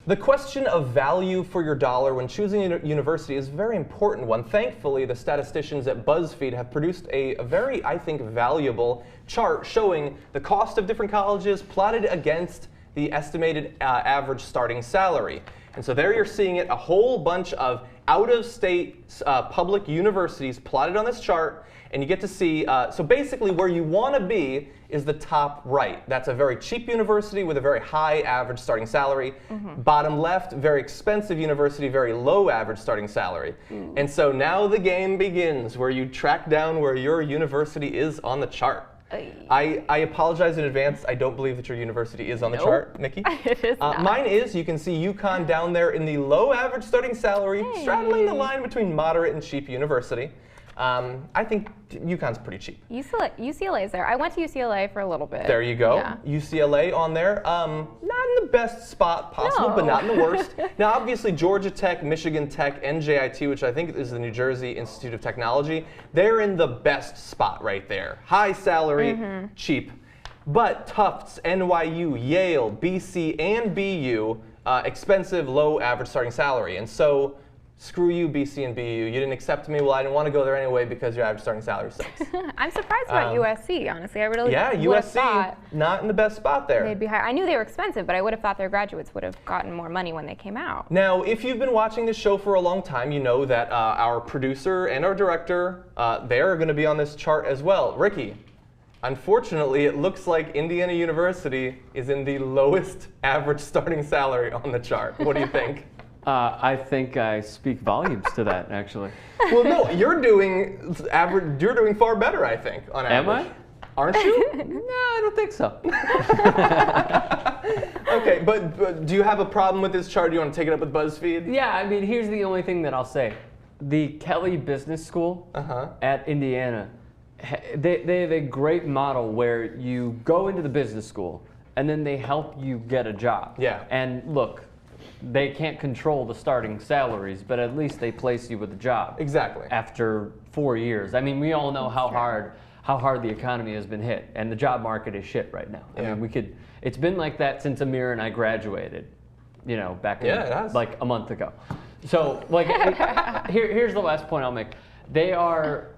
The question of value for your dollar when choosing a university is a very important one. Thankfully, the statisticians at BuzzFeed have produced a very, I think, valuable chart showing the cost of different colleges plotted against the estimated average starting salary. And so there you're seeing it, a whole bunch of out-of-state public universities plotted on this chart, and you get to see, so basically where you want to be is the top right. That's a very cheap university with a very high average starting salary. Bottom left, very expensive university, very low average starting salary. And so now the game begins where you track down where your university is on the chart. I apologize in advance. I don't believe that your university is on the chart, Nikki. It is not. Mine is. You can see UConn down there in the low average starting salary, straddling the line between moderate and cheap university. I think UConn's pretty cheap. UCLA's there. I went to UCLA for a little bit. There you go. Yeah. UCLA on there. Not in the best spot possible, but not in the worst. Now, obviously, Georgia Tech, Michigan Tech, NJIT, which I think is the New Jersey Institute of Technology, they're in the best spot right there. High salary, cheap. But Tufts, NYU, Yale, BC, and BU, expensive, low average starting salary. And so, screw you, BC and BU. You didn't accept me. Well, I didn't want to go there anyway because your average starting salary sucks. I'm surprised about USC, honestly. I really USC, not in the best spot there. They'd be higher. I knew they were expensive, but I would have thought their graduates would have gotten more money when they came out. Now, if you've been watching this show for a long time, you know that our producer and our director, they're going to be on this chart as well. Ricky, unfortunately, it looks like Indiana University is in the lowest average starting salary on the chart. What do you think? I think I speak volumes to that, actually. Well, no, you're doing average. You're doing far better, I think, on average. Am I? Aren't you? No, I don't think so. Okay, but do you have a problem with this chart? Do you want to take it up with BuzzFeed? Yeah, I mean, here's the only thing that I'll say. The Kelley Business School at Indiana, they have a great model where you go into the business school and then they help you get a job. Yeah. And look, they can't control the starting salaries, but at least they place you with a job. Exactly. After 4 years. I mean, we all know how hard the economy has been hit, and the job market is shit right now. I mean, it's been like that since Amir and I graduated, you know, back in like a month ago. So, like, here's the last point I'll make. They are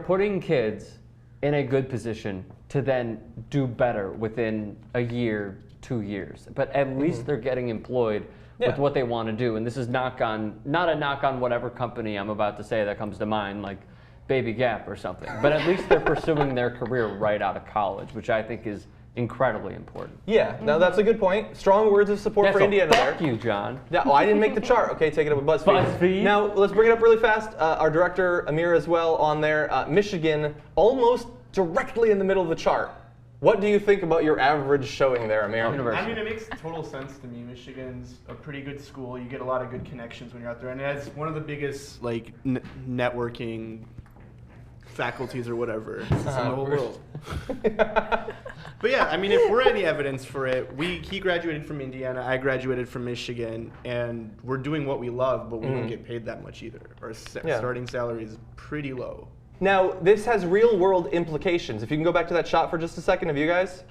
putting kids in a good position to then do better within a year, 2 years. But at least they're getting employed with what they want to do. And this is not a knock on whatever company I'm about to say that comes to mind, like Baby Gap or something. But at least they're pursuing their career right out of college, which I think is incredibly important. Yeah, now that's a good point. Strong words of support for Indiana there. Fuck you, John. Yeah, oh, I didn't make the chart. Okay, take it up with BuzzFeed. BuzzFeed? Now, let's bring it up really fast. Our director, Amir, as well, on there. Michigan, almost directly in the middle of the chart. What do you think about your average showing there, Amir? I mean, it makes total sense to me. Michigan's a pretty good school. You get a lot of good connections when you're out there, and it has one of the biggest like networking faculties or whatever in the whole world. But yeah, I mean, if we're any evidence for it, he graduated from Indiana, I graduated from Michigan, and we're doing what we love, but we don't get paid that much either. Our starting salary is pretty low. Now, this has real-world implications. If you can go back to that shot for just a second of you guys.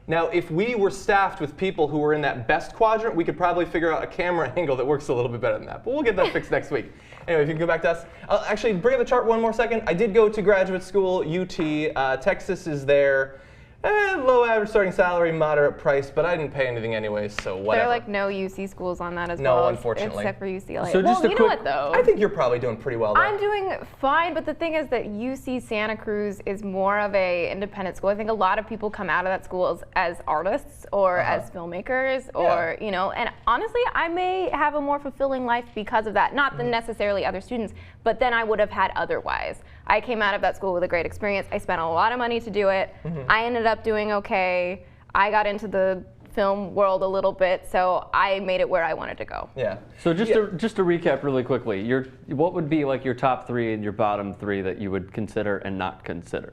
Now, if we were staffed with people who were in that best quadrant, we could probably figure out a camera angle that works a little bit better than that. But we'll get that fixed next week. Anyway, if you can go back to us. Actually, bring up the chart one more second. I did go to graduate school, UT. Texas is there. Low average starting salary, moderate price, but I didn't pay anything anyway, so whatever. There are like no UC schools on that as no, well. Unfortunately. Except for UCLA. So well, you know what though? I think you're probably doing pretty well there. I'm doing fine, but the thing is that UC Santa Cruz is more of a independent school. I think a lot of people come out of that school as artists or as filmmakers or, you know, and honestly, I may have a more fulfilling life because of that. Not necessarily other students, but then I would have had otherwise. I came out of that school with a great experience. I spent a lot of money to do it. I ended up doing okay. I got into the film world a little bit, so I made it where I wanted to go. Yeah. So just to recap really quickly, what would be like your top 3 and your bottom 3 that you would consider and not consider?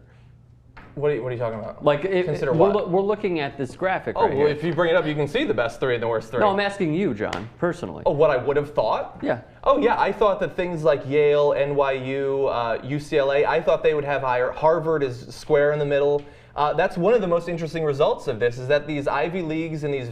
What are you talking about? Like, consider what? We're looking at this graphic right here. Well, if you bring it up, you can see the best 3 and the worst 3. No, I'm asking you, John, personally. Oh, what I would have thought? Yeah. Oh, yeah, I thought that things like Yale, NYU, UCLA, I thought they would have higher. Harvard is square in the middle. That's one of the most interesting results of this, is that these Ivy Leagues and these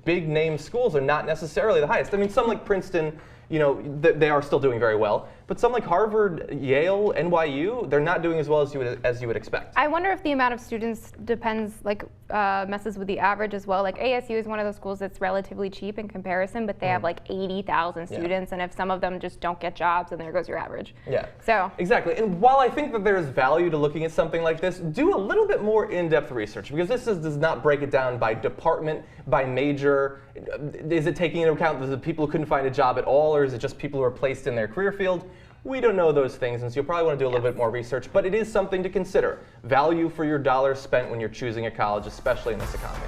big name schools are not necessarily the highest. I mean, some like Princeton, you know, they are still doing very well. But some like Harvard, Yale, NYU, they're not doing as well as you would expect. I wonder if the amount of students messes with the average as well. Like ASU is one of those schools that's relatively cheap in comparison, but they have like 80,000 students, and if some of them just don't get jobs, then there goes your average. Yeah. So exactly. And while I think that there is value to looking at something like this, do a little bit more in-depth research, because this does not break it down by department, by major. Is it taking into account the people who couldn't find a job at all, or is it just people who are placed in their career field? We don't know those things, and so you'll probably want to do a little bit more research, but it is something to consider. Value for your dollar spent when you're choosing a college, especially in this economy.